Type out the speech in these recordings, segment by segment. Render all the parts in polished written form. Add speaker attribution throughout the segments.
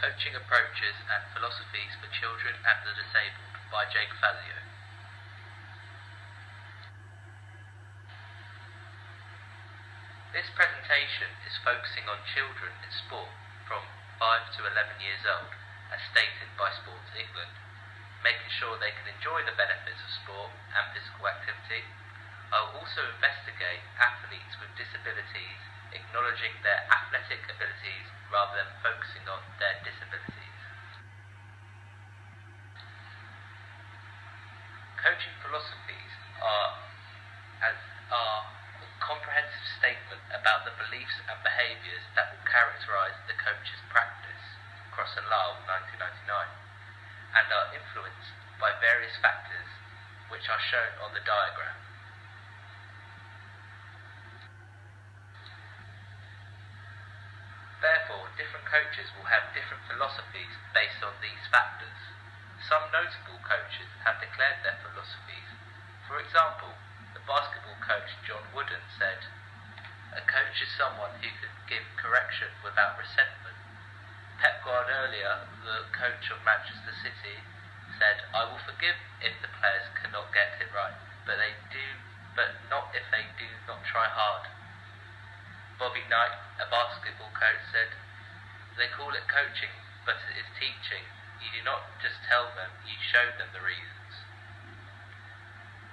Speaker 1: Coaching Approaches and Philosophies for Children and the Disabled by Fazio. This presentation is focusing on children in sport from 5 to 11 years old, as stated by Sports England, making sure they can enjoy the benefits of sport and physical activity. I will also investigate athletes with disabilities, acknowledging their athletic abilities rather than focusing on their disabilities. Coaching philosophies are a comprehensive statement about the beliefs and behaviours that will characterise the coach's practice, Cross and Lyle, 1999, and are influenced by various factors which are shown on the diagram. Therefore, different coaches will have different philosophies based on these factors. Some notable coaches have declared their philosophies. For example, the basketball coach John Wooden said, "A coach is someone who can give correction without resentment." Pep Guardiola, the coach of Manchester City, said, "I will forgive if the players cannot get it right, but not if they do not try hard." Bobby Knight, a basketball coach, said, "They call it coaching, but it is teaching. You do not just tell them, you show them the reasons."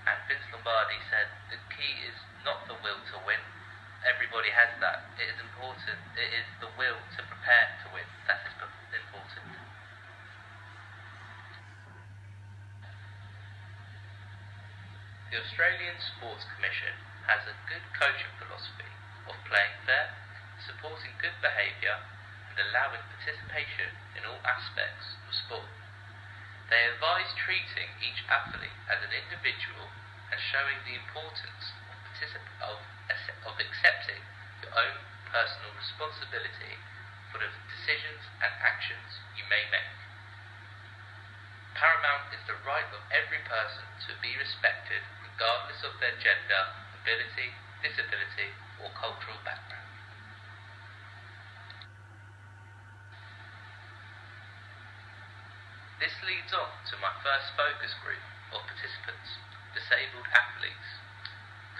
Speaker 1: And Vince Lombardi said, "The key is not the will to win. Everybody has that. It is important. It is the will to prepare to win. That is important." The Australian Sports Commission has a good coaching philosophy of playing fair, supporting good behaviour, and allowing participation in all aspects of sport. They advise treating each athlete as an individual and showing the importance of accepting your own personal responsibility for the decisions and actions you may make. Paramount is the right of every person to be respected regardless of their gender, ability, disability, or cultural background. This leads on to my first focus group of participants, disabled athletes.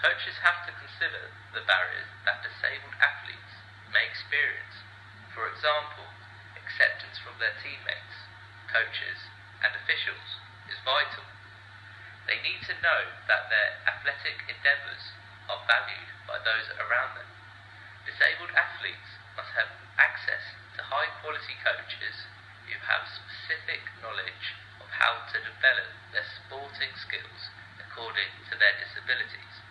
Speaker 1: Coaches have to consider the barriers that disabled athletes may experience. For example, acceptance from their teammates, coaches, and officials is vital. They need to know that their athletic endeavours are valued by those around them. Disabled athletes must have access to high-quality coaches who have specific knowledge of how to develop their sporting skills according to their disabilities.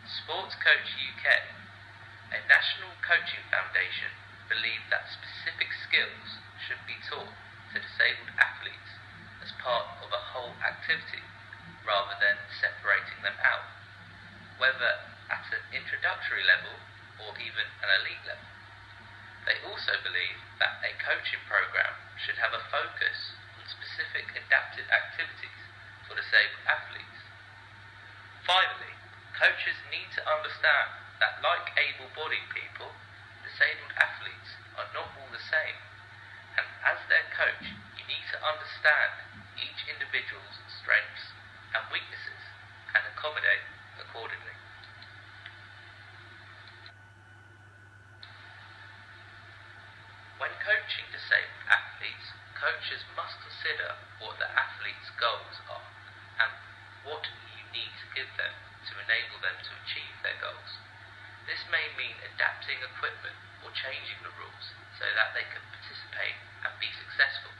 Speaker 1: Sports Coach UK, a national coaching foundation, believe that specific skills should be taught to disabled athletes as part of a whole activity rather than separating them out, whether at an introductory level or even an elite level. They also believe that a coaching program should have a focus on specific adapted activities for disabled athletes. Finally, coaches need to understand that, like able-bodied people, disabled athletes are not all the same, and as their coach, you need to understand each individual's strengths and weaknesses and accommodate accordingly. When coaching disabled athletes, coaches must consider what the athlete's goals are and what you need to give them to enable them to achieve their goals. This may mean adapting equipment or changing the rules so that they can participate and be successful.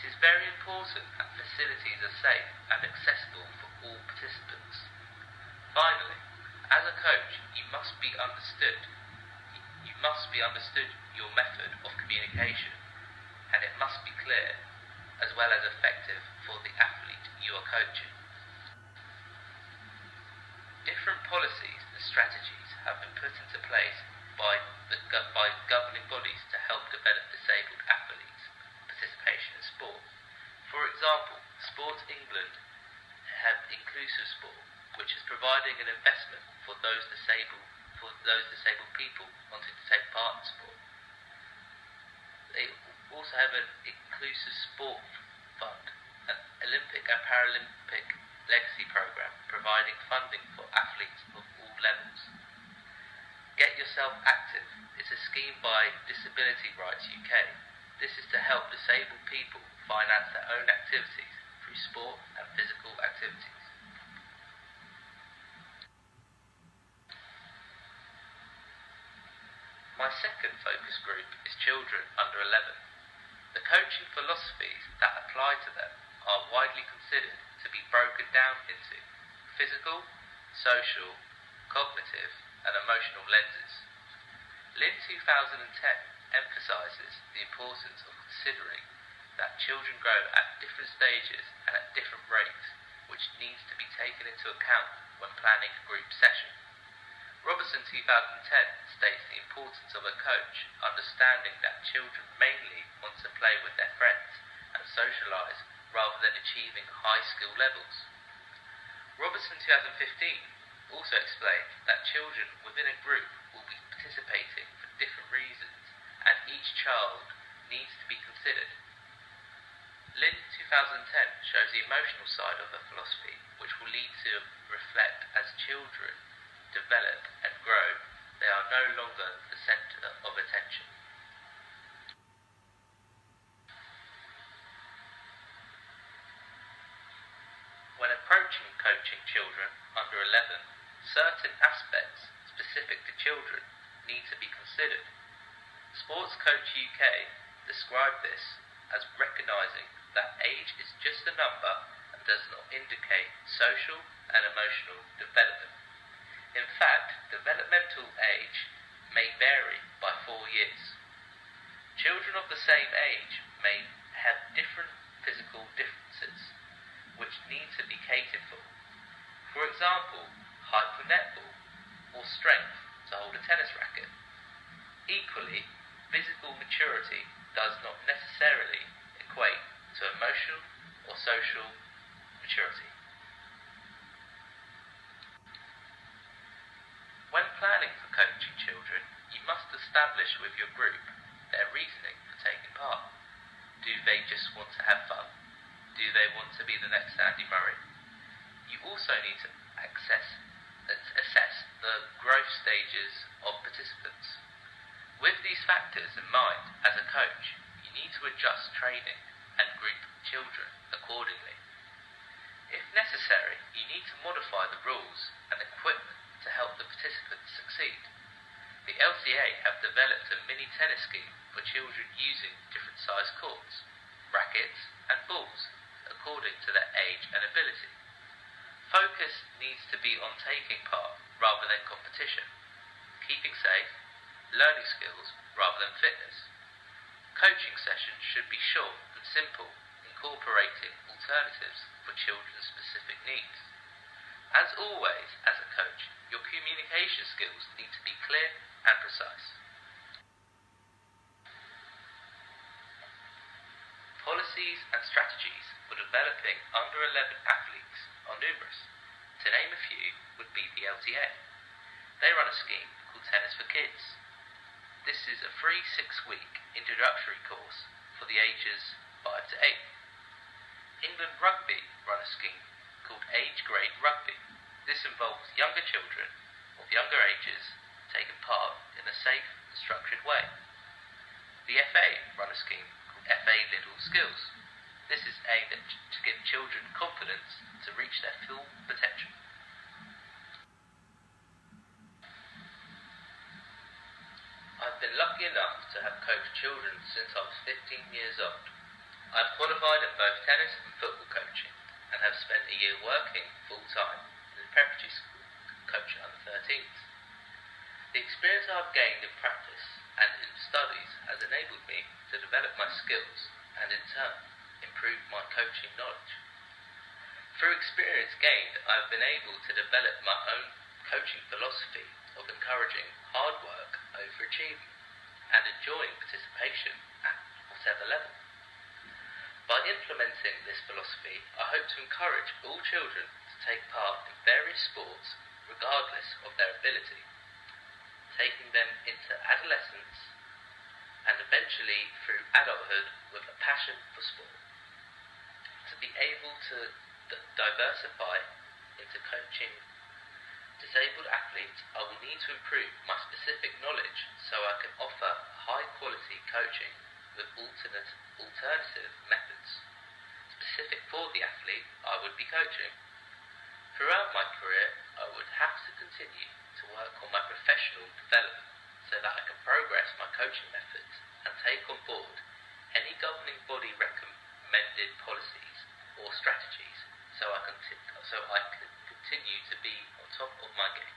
Speaker 1: It is very important that facilities are safe and accessible for all participants. Finally, as a coach, you must be understood your method of communication, and it must be clear as well as effective for the athlete you are coaching. Different policies and strategies have been put into place by governing bodies to help develop disabled athletes' participation in sport. For example, Sports England have inclusive sport, which is providing an investment for those disabled those disabled people wanting to take part in sport. They also have an inclusive sport fund, an Olympic and Paralympic legacy program providing funding for athletes of all levels. Get Yourself Active is a scheme by Disability Rights UK. This is to help disabled people finance their own activities through sport and physical activities. My second focus group is children under 11. The coaching philosophies that apply to them are widely considered to be broken down into physical, social, cognitive, and emotional lenses. Lynn 2010 emphasises the importance of considering that children grow at different stages and at different rates, which needs to be taken into account when planning a group session. Robertson 2010 states the importance of a coach understanding that children mainly want to play with their friends and socialise rather than achieving high skill levels. Robertson 2015 also explained that children within a group will be participating for different reasons and each child needs to be considered. Lynn 2010 shows the emotional side of the philosophy, which will lead to reflect as children develop and grow, they are no longer the centre of attention. When approaching coaching children under 11, certain aspects specific to children need to be considered. Sports Coach UK described this as recognising that age is just a number and does not indicate social and emotional development. In fact, developmental age may vary by 4 years. Children of the same age may have different physical differences, which need to be catered for. For example, height for netball, or strength to hold a tennis racket. Equally, physical maturity does not necessarily equate to emotional or social maturity. When planning for coaching children, you must establish with your group their reasoning for taking part. Do they just want to have fun? Do they want to be the next Andy Murray? You also need to assess the growth stages of participants. With these factors in mind, as a coach, you need to adjust training and group children accordingly. If necessary, you need to modify the rules and equipment to help the participants succeed. The LCA have developed a mini tennis scheme for children using different size courts, rackets and balls according to their age and ability. Focus needs to be on taking part rather than competition, keeping safe, learning skills rather than fitness. Coaching sessions should be short and simple, incorporating alternatives for children's specific needs. As always, as a coach, your communication skills need to be clear and precise. Policies and strategies for developing under 11 athletes are numerous. To name a few would be the LTA. They run a scheme called Tennis for Kids. This is a free 6-week introductory course for the ages 5 to 8. England Rugby run a scheme called Age Grade Rugby. This involves younger children of younger ages taking part in a safe and structured way. The FA run a scheme called FA Little Skills. This is aimed to give children confidence to reach their full potential. I've been lucky enough to have coached children since I was 15 years old. I've qualified in both tennis and football coaching and have spent a year working full-time in a preparatory school coaching under 13s. The experience I've gained in practice and in studies has enabled me to develop my skills and in turn improve my coaching knowledge. Through experience gained, I've been able to develop my own coaching philosophy of encouraging hard work over achievement and enjoying participation at whatever level. By implementing this philosophy, I hope to encourage all children to take part in various sports regardless of their ability. diversify into coaching disabled athletes, I will need to improve my specific knowledge so I can offer high quality coaching with alternative methods specific for the athlete I would be coaching. Throughout my career, I would have to continue to work on my professional development so that I can progress my coaching methods and take on board any governing body recommended policies or strategies so I can continue to be on top of my game.